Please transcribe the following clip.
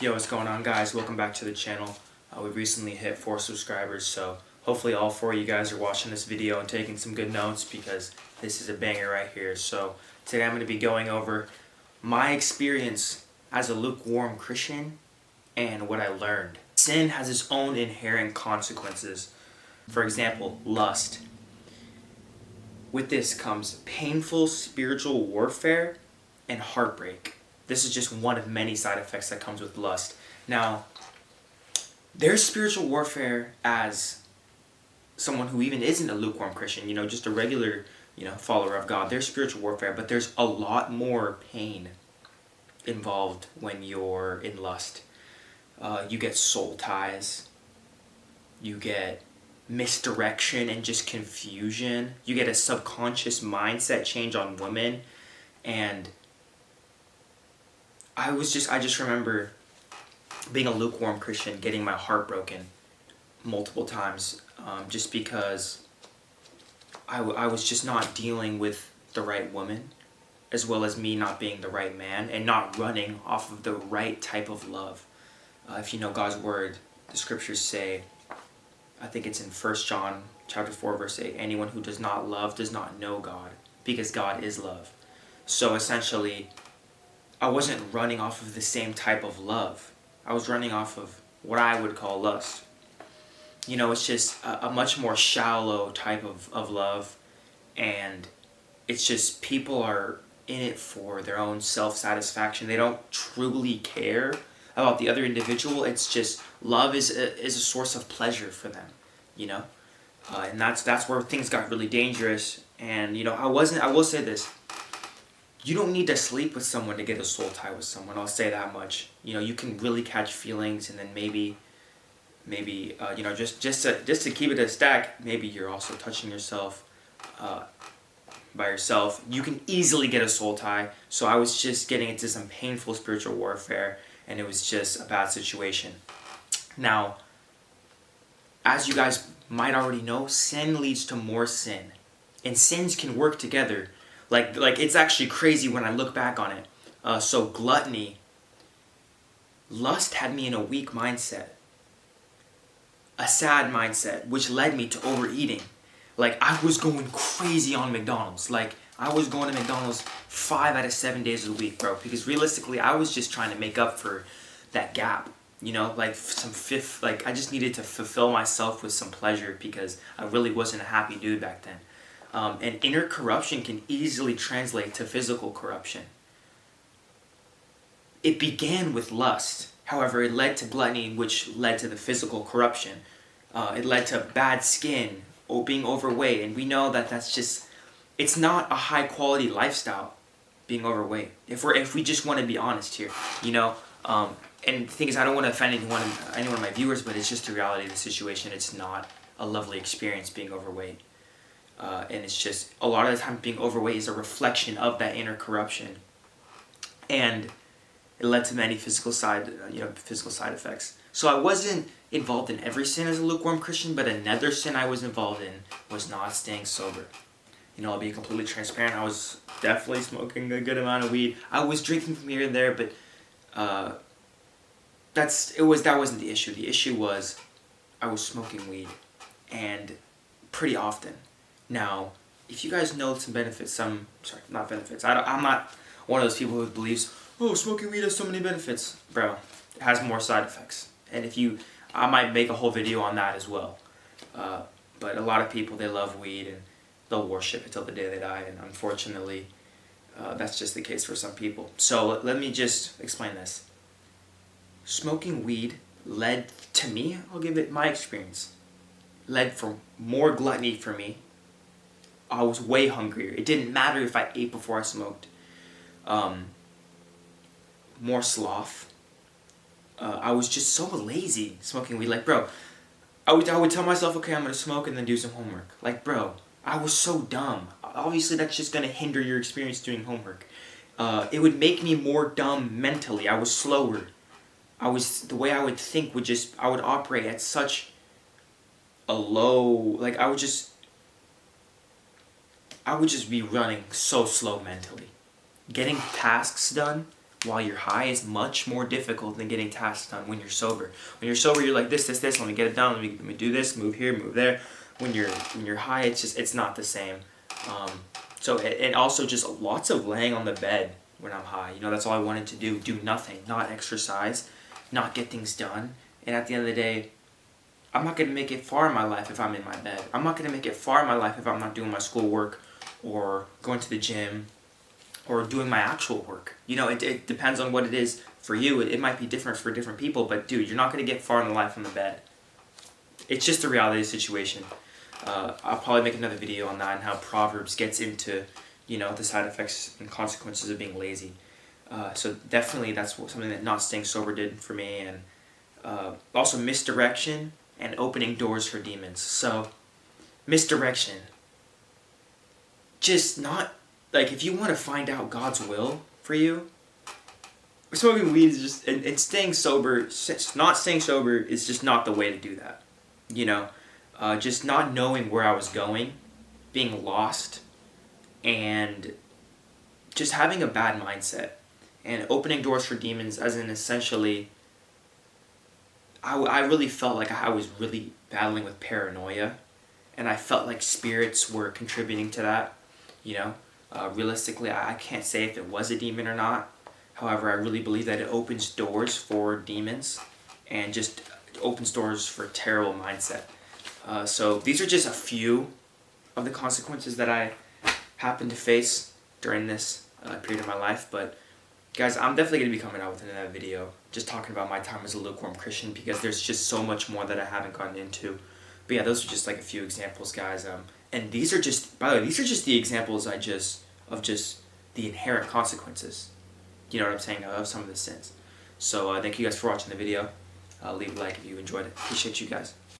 Yo, what's going on, guys? Welcome back to the channel. We recently hit 4 subscribers, so hopefully all 4 of you guys are watching this video and taking some good notes because this is a banger right here. So today I'm going to be going over my experience as a lukewarm Christian and what I learned. Sin has its own inherent consequences. For example, lust. With this comes painful spiritual warfare and heartbreak. This is just one of many side effects that comes with lust. Now, there's spiritual warfare as someone who even isn't a lukewarm Christian, just a regular, follower of God. There's spiritual warfare, but there's a lot more pain involved when you're in lust. You get soul ties. You get misdirection and just confusion. You get a subconscious mindset change on women. And I just remember being a lukewarm Christian, getting my heart broken multiple times, just because I was just not dealing with the right woman, as well as me not being the right man, and not running off of the right type of love. If you know God's word, the scriptures say, I think it's in 1 John chapter 4, verse 8, anyone who does not love does not know God, because God is love. So essentially, I wasn't running off of the same type of love. I was running off of what I would call lust. It's just a much more shallow type of love, and it's just people are in it for their own self-satisfaction. They don't truly care about the other individual. It's just love is a source of pleasure for them, and that's where things got really dangerous. And I will say this. You don't need to sleep with someone to get a soul tie with someone. I'll say that much. You can really catch feelings, and then maybe just to keep it a stack, maybe you're also touching yourself by yourself. You can easily get a soul tie. So I was just getting into some painful spiritual warfare, and it was just a bad situation. Now, as you guys might already know, sin leads to more sin, and sins can work together. Like it's actually crazy when I look back on it. So gluttony, lust had me in a weak mindset, a sad mindset, which led me to overeating. Like I was going crazy on McDonald's. Like I was going to McDonald's 5 out of 7 days a week, bro. Because realistically, I was just trying to make up for that gap. I just needed to fulfill myself with some pleasure because I really wasn't a happy dude back then. And inner corruption can easily translate to physical corruption. It began with lust. However, it led to gluttony, which led to the physical corruption. It led to bad skin or being overweight. And we know that it's not a high quality lifestyle, being overweight. If we just want to be honest here, and the thing is, I don't want to offend anyone of my viewers, but it's just the reality of the situation. It's not a lovely experience being overweight. And it's just, a lot of the time being overweight is a reflection of that inner corruption. And it led to many physical side effects. So I wasn't involved in every sin as a lukewarm Christian, but another sin I was involved in was not staying sober. I'll be completely transparent. I was definitely smoking a good amount of weed. I was drinking from here and there, but that wasn't the issue. The issue was I was smoking weed, and pretty often. Now, if you guys know some benefits, I'm not one of those people who believes, oh, smoking weed has so many benefits. Bro, it has more side effects. And I might make a whole video on that as well. But a lot of people, they love weed and they'll worship it till the day they die. And unfortunately, that's just the case for some people. So let me just explain this. Smoking weed led to me, I'll give it my experience, led for more gluttony for me. I was way hungrier. It didn't matter if I ate before I smoked. More sloth. I was just so lazy smoking weed. Like, bro, I would tell myself, okay, I'm going to smoke and then do some homework. Like, bro, I was so dumb. Obviously, that's just going to hinder your experience doing homework. It would make me more dumb mentally. I was slower. The way I would think I would operate at such a low, I would just be running so slow mentally. Getting tasks done while you're high is much more difficult than getting tasks done when you're sober. When you're sober, you're like this, let me get it done, let me do this, move here, move there. When you're high, it's not the same. So and also just lots of laying on the bed when I'm high. You know, that's all I wanted to do nothing, not exercise, not get things done. And at the end of the day, I'm not going to make it far in my life if I'm in my bed. I'm not going to make it far in my life if I'm not doing my schoolwork or going to the gym or doing my actual work. You know, it depends on what it is for you. It might be different for different people, but dude, you're not going to get far in the life on the bed. It's just the reality of the situation. I'll probably make another video on that and how Proverbs gets into, you know, the side effects and consequences of being lazy. So definitely that's something that not staying sober did for me. And also misdirection and opening doors for demons. So misdirection. Just not, like, if you want to find out God's will for you, smoking weed is just, and staying sober, not staying sober is just not the way to do that. You know, just not knowing where I was going, being lost, and just having a bad mindset. And opening doors for demons as in essentially, I really felt like I was really battling with paranoia. And I felt like spirits were contributing to that, you know. Realistically, I can't say if it was a demon or not. However, I really believe that it opens doors for demons and just opens doors for a terrible mindset. So these are just a few of the consequences that I happened to face during this period of my life. But guys, I'm definitely going to be coming out with another video just talking about my time as a lukewarm Christian, because there's just so much more that I haven't gotten into. But yeah, those are just like a few examples, guys. And these are just, by the way, these are just the examples of just the inherent consequences. You know what I'm saying? Of some of the sins. So thank you guys for watching the video. Leave a like if you enjoyed it. Appreciate you guys.